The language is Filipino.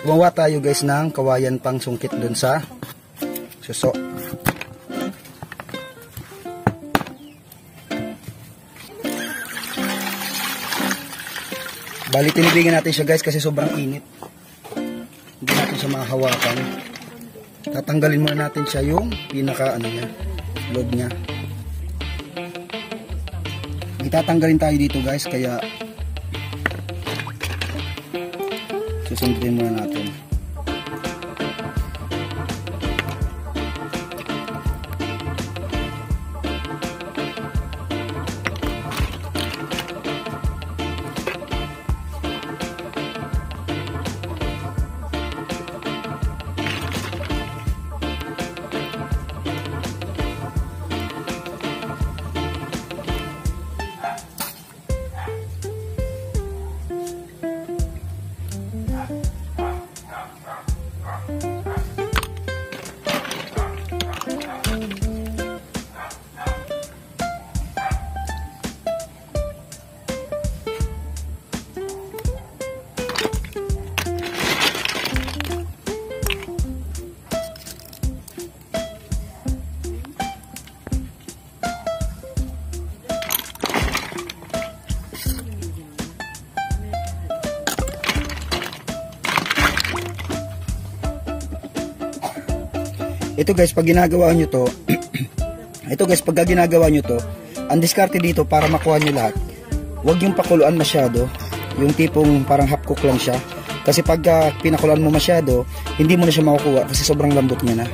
gumawa tayo guys ng kawayan pang sungkit dun sa suso. Bali tinibigan natin siya guys kasi sobrang init. Hindi natin siya mahahawakan. Tatanggalin muna natin siya yung pinaka ano niya, loob niya. Itatanggalin tayo dito guys, kaya susundin muna natin. Ito guys, pag ginagawa nyo to, ang diskarte dito para makuha nyo lahat, huwag yung pakuluan masyado, yung tipong parang half cook lang siya. Kasi pag pinakuluan mo masyado, hindi mo na siya makukuha kasi sobrang lambot niya na.